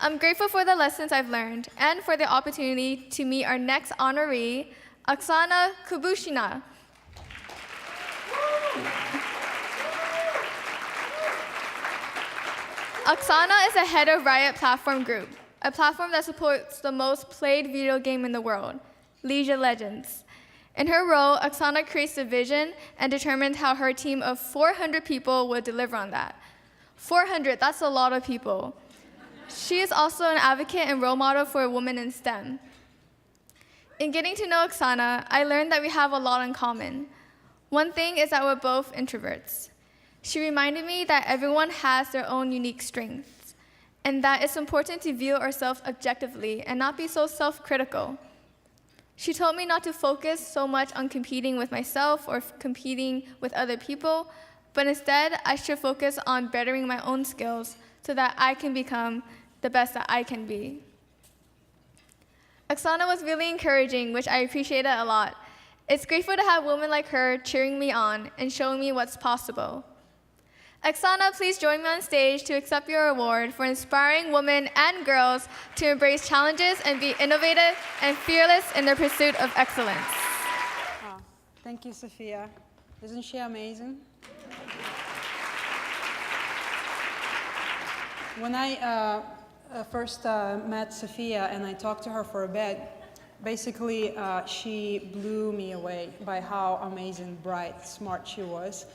I'm grateful for the lessons I've learned and for the opportunity to meet our next honoree, Oksana Kubushyna. Oksana is the head of Riot Platform Group, a platform that supports the most played video game in the world, League of Legends. In her role, Oksana creates the vision and determines how her team of 400 people will deliver on that. 400, that's a lot of people. She is also an advocate and role model for women in STEM. In getting to know Oksana, I learned that we have a lot in common. One thing is that we're both introverts. She reminded me that everyone has their own unique strengths, and that it's important to view ourselves objectively and not be so self-critical. She told me not to focus so much on competing with myself or competing with other people, but instead I should focus on bettering my own skills so that I can become the best that I can be. Oksana was really encouraging, which I appreciated a lot. It's grateful to have women like her cheering me on and showing me what's possible. Oksana, please join me on stage to accept your award for inspiring women and girls to embrace challenges and be innovative and fearless in their pursuit of excellence. Oh, thank you, Sophia. Isn't she amazing? When I first met Sophia and I talked to her for a bit, basically she blew me away by how amazing, bright, smart she was.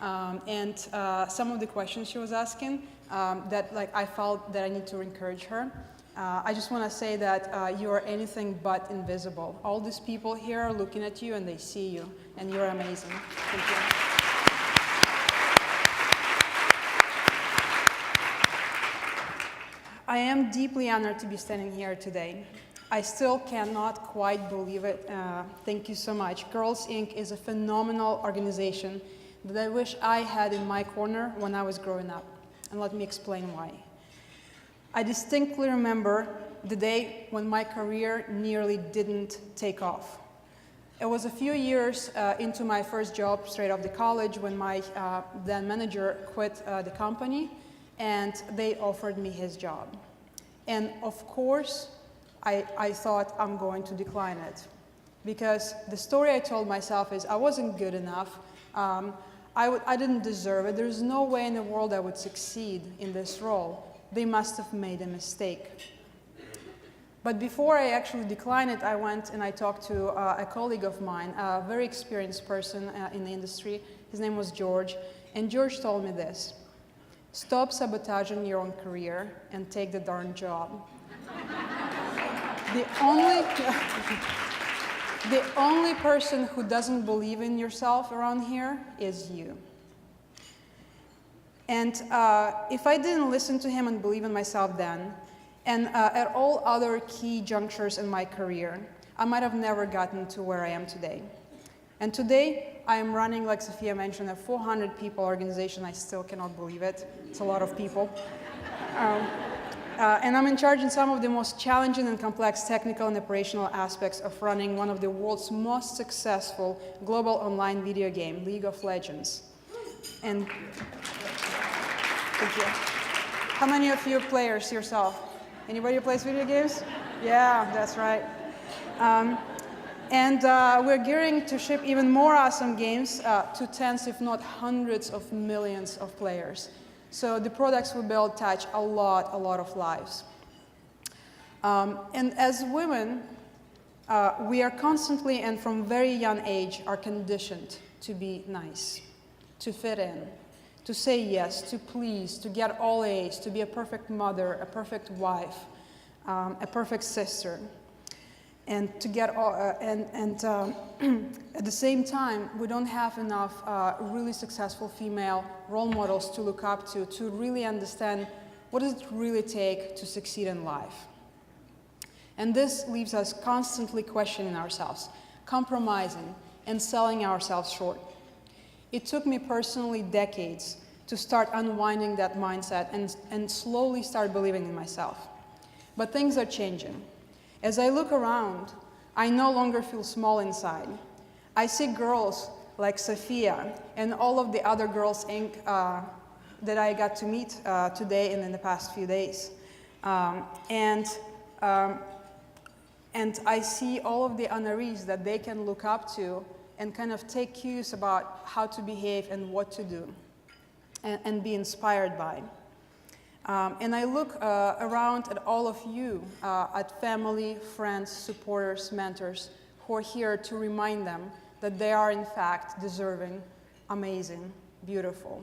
And some of the questions she was asking that I felt that I need to encourage her. I just want to say that you are anything but invisible. All these people here are looking at you and they see you, and you're amazing. Thank you. I am deeply honored to be standing here today. I still cannot quite believe it. Thank you so much. Girls Inc. is a phenomenal organization that I wish I had in my corner when I was growing up. And let me explain why. I distinctly remember the day when my career nearly didn't take off. It was a few years into my first job straight off the college when my then manager quit the company and they offered me his job. And of course, I thought I'm going to decline it because the story I told myself is I wasn't good enough. I didn't deserve it. There's no way in the world I would succeed in this role. They must have made a mistake. But before I actually declined it, I went and I talked to a colleague of mine, a very experienced person in the industry. His name was George. And George told me this: stop sabotaging your own career and take the darn job. The only person who doesn't believe in yourself around here is you. And if I didn't listen to him and believe in myself then, and at all other key junctures in my career, I might have never gotten to where I am today. And today, I am running, like Sophia mentioned, a 400-people organization. I still cannot believe it. It's a lot of people. And I'm in charge in some of the most challenging and complex technical and operational aspects of running one of the world's most successful global online video game, League of Legends. And thank you. How many of you are players yourself? Anybody who plays video games? Yeah, that's right. And we're gearing to ship even more awesome games to tens, if not hundreds of millions of players. So the products we build touch a lot of lives. And as women, we are constantly and from very young age are conditioned to be nice, to fit in, to say yes, to please, to get all A's, to be a perfect mother, a perfect wife, a perfect sister. And to get all, at the same time, we don't have enough really successful female role models to look up to really understand what does it really take to succeed in life. And this leaves us constantly questioning ourselves, compromising, and selling ourselves short. It took me personally decades to start unwinding that mindset and slowly start believing in myself. But things are changing. As I look around, I no longer feel small inside. I see girls like Sophia and all of the other Girls Inc. That I got to meet today and in the past few days. Um, and, um, and I see all of the honorees that they can look up to and kind of take cues about how to behave and what to do and be inspired by. And I look around at all of you, at family, friends, supporters, mentors, who are here to remind them that they are in fact deserving, amazing, beautiful.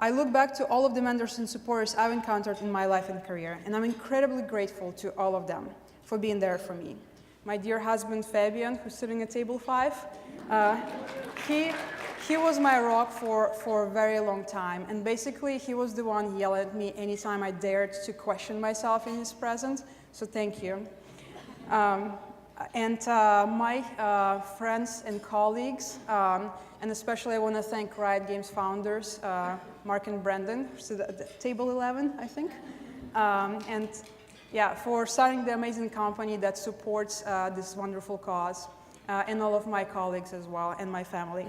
I look back to all of the mentors and supporters I've encountered in my life and career, and I'm incredibly grateful to all of them for being there for me. My dear husband, Fabian, who's sitting at table 5, he was my rock for a very long time, and basically he was the one yelling at me anytime I dared to question myself in his presence, so thank you. And my friends and colleagues, and especially I want to thank Riot Games founders, Mark and Brendan, at table 11, I think, and yeah, for starting the amazing company that supports this wonderful cause, and all of my colleagues as well, and my family.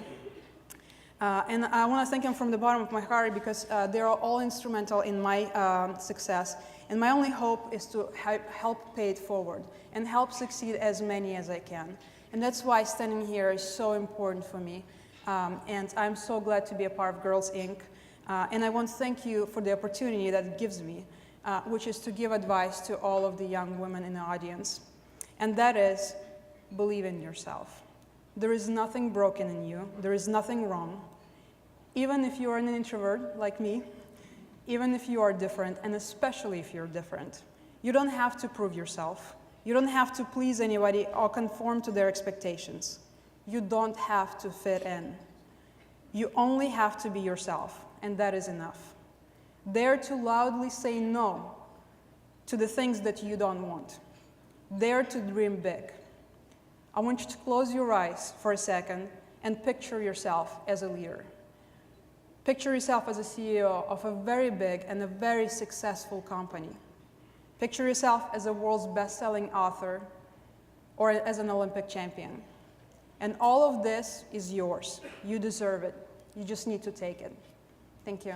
And I want to thank them from the bottom of my heart because they are all instrumental in my success. And my only hope is to help pay it forward and help succeed as many as I can. And that's why standing here is so important for me. And I'm so glad to be a part of Girls Inc. And I want to thank you for the opportunity that it gives me, which is to give advice to all of the young women in the audience. And that is, believe in yourself. There is nothing broken in you. There is nothing wrong. Even if you are an introvert like me, even if you are different, and especially if you're different, you don't have to prove yourself. You don't have to please anybody or conform to their expectations. You don't have to fit in. You only have to be yourself, and that is enough. Dare to loudly say no to the things that you don't want. Dare to dream big. I want you to close your eyes for a second and picture yourself as a leader. Picture yourself as a CEO of a very big and a very successful company. Picture yourself as a world's best-selling author or as an Olympic champion. And all of this is yours. You deserve it. You just need to take it. Thank you.